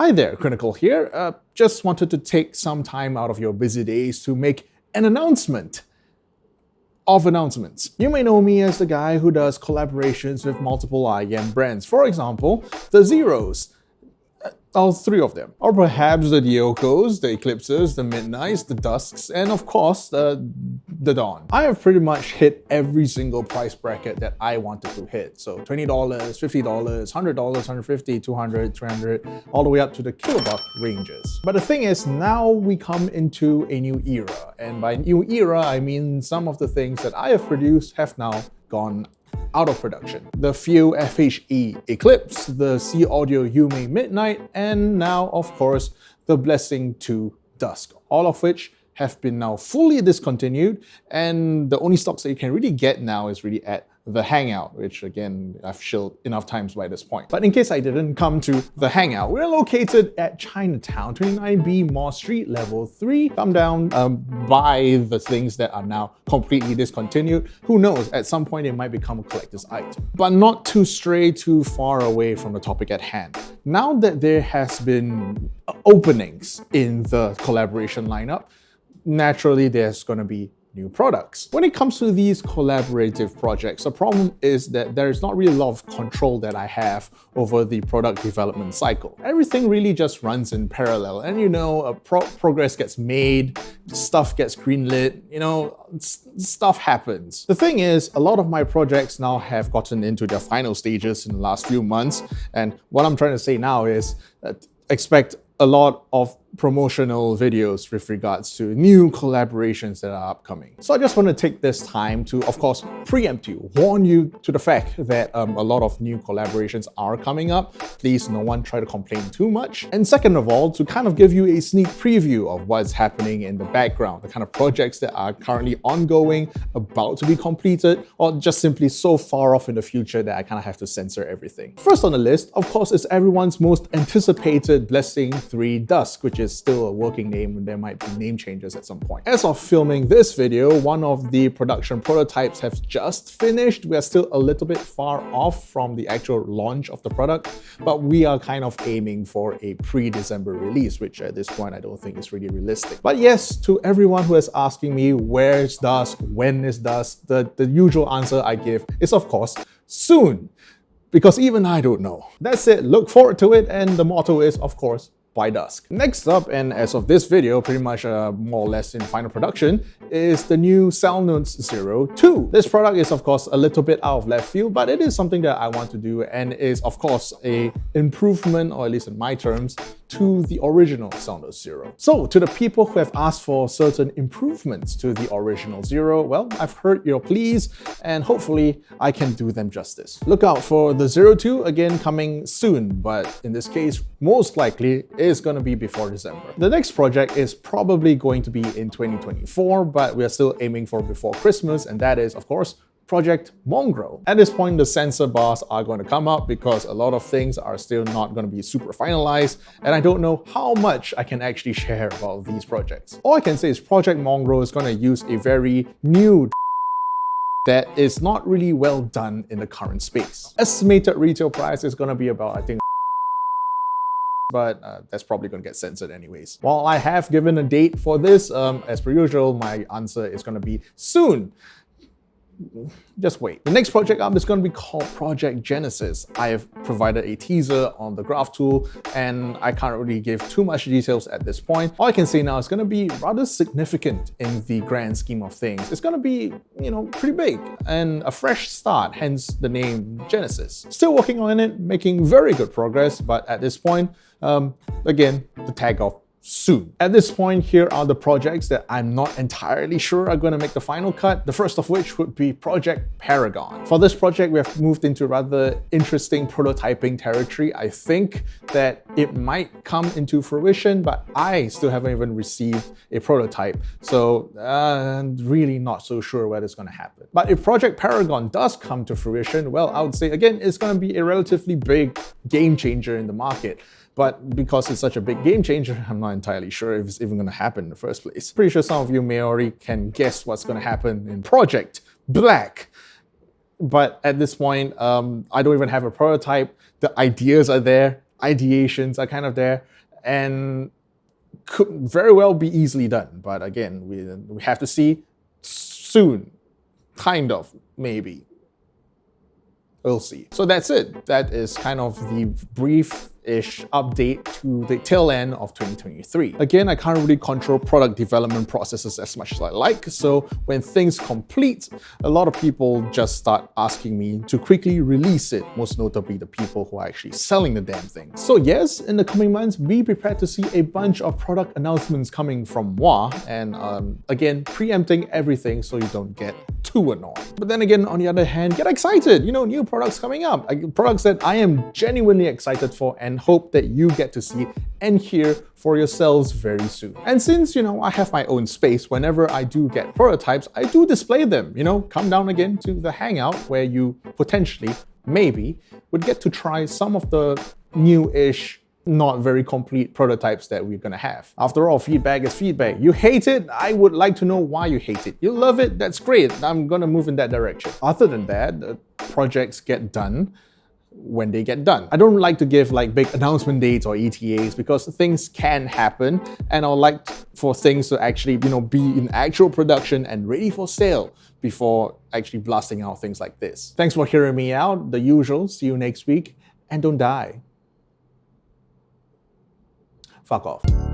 Hi there, Crinacle here. Just wanted to take some time out of your busy days to make an announcement of announcements. You may know me as the guy who does collaborations with multiple IEM brands. For example, the Zeros. All three of them. Or perhaps the Diokos, the Eclipses, the Midnights, the Dusks, and of course, the Dawn. I have pretty much hit every single price bracket that I wanted to hit. So $20, $50, $100, $150, $200, $300, all the way up to the kilobuck ranges. But the thing is, now we come into a new era. And by new era, I mean some of the things that I have produced have now gone out of production. The few FHE Eclipse, the C Audio Yume Midnight, and now, of course, the Blessing 2 Dusk, all of which have been now fully discontinued, and the only stocks that you can really get now is really at the Hangout, which again, I've shilled enough times by this point. But in case I didn't come to the Hangout, we're located at Chinatown, 29B Mosque Street, level 3. Come down, buy the things that are now completely discontinued. Who knows, at some point it might become a collector's item. But not to stray too far away from the topic at hand. Now that there has been openings in the collaboration lineup, naturally there's going to be new products. When it comes to these collaborative projects, the problem is that there's not really a lot of control that I have over the product development cycle. Everything really just runs in parallel, and you know, progress gets made, stuff gets greenlit, you know, stuff happens. The thing is, a lot of my projects now have gotten into their final stages in the last few months, and what I'm trying to say now is that expect a lot of promotional videos with regards to new collaborations that are upcoming. So I just want to take this time to, of course, preempt you, warn you to the fact that a lot of new collaborations are coming up. Please, no one try to complain too much. And second of all, to kind of give you a sneak preview of what's happening in the background, the kind of projects that are currently ongoing, about to be completed, or just simply so far off in the future that I kind of have to censor everything. First on the list, of course, is everyone's most anticipated Blessing 3 Dusk, which is still a working name, and there might be name changes at some point. As of filming this video, one of the production prototypes has just finished. We are still a little bit far off from the actual launch of the product, but we are kind of aiming for a pre-December release, which at this point I don't think is really realistic. But yes, to everyone who is asking me where's Dusk, when is Dusk, the usual answer I give is of course soon, because even I don't know. That's it, look forward to it, and the motto is of course by Dusk. Next up, and as of this video, pretty much more or less in final production, is the new Salnes 02. This product is of course a little bit out of left field, but it is something that I want to do, and is of course a improvement, or at least in my terms, to the original Salnes 0. So to the people who have asked for certain improvements to the original 0, well, I've heard your pleas, and hopefully I can do them justice. Look out for the 02 again coming soon, but in this case, most likely is going to be before December. The next project is probably going to be in 2024, but we are still aiming for before Christmas, and that is, of course, Project Mongrel. At this point, the censor bars are going to come up because a lot of things are still not going to be super finalized, and I don't know how much I can actually share about these projects. All I can say is Project Mongrel is going to use a very new that is not really well done in the current space. Estimated retail price is going to be about, I think, but that's probably going to get censored anyways. While I have given a date for this, as per usual, my answer is going to be soon. Just wait. The next project up is going to be called Project Genesis. I have provided a teaser on the graph tool, and I can't really give too much details at this point. All I can say now is going to be rather significant in the grand scheme of things. It's going to be, you know, pretty big and a fresh start, hence the name Genesis. Still working on it, making very good progress, but at this point, again, the tag of soon. At this point, here are the projects that I'm not entirely sure are going to make the final cut, the first of which would be Project Paragon. For this project, we have moved into rather interesting prototyping territory. I think that it might come into fruition, but I still haven't even received a prototype, so really not so sure whether it's going to happen. But if Project Paragon does come to fruition, well, I would say again, it's going to be a relatively big game changer in the market. But because it's such a big game changer, I'm not entirely sure if it's even going to happen in the first place. Pretty sure some of you may already can guess what's going to happen in Project Black. But at this point, I don't even have a prototype. The ideas are there. ideations are kind of there and could very well be easily done. But again, we have to see soon, kind of, maybe. We'll see. So that's it. That is kind of the brief-ish update to the tail end of 2023. Again, I can't really control product development processes as much as I like, so when things complete, a lot of people just start asking me to quickly release it, most notably the people who are actually selling the damn thing. So yes, in the coming months, be prepared to see a bunch of product announcements coming from moi, and again, preempting everything so you don't get too annoyed. But then again, on the other hand, get excited, new products coming up, products that I am genuinely excited for and hope that you get to see and hear for yourselves very soon. And since, I have my own space, whenever I do get prototypes, I do display them, come down again to the Hangout where you potentially, maybe, would get to try some of the new-ish, not very complete prototypes that we're gonna have. After all, feedback is feedback. You hate it, I would like to know why you hate it. You love it, that's great. I'm gonna move in that direction. Other than that, the projects get done when they get done. I don't like to give big announcement dates or ETAs because things can happen, and I would like for things to actually, be in actual production and ready for sale before actually blasting out things like this. Thanks for hearing me out. The usual. See you next week, and don't die. Fuck off.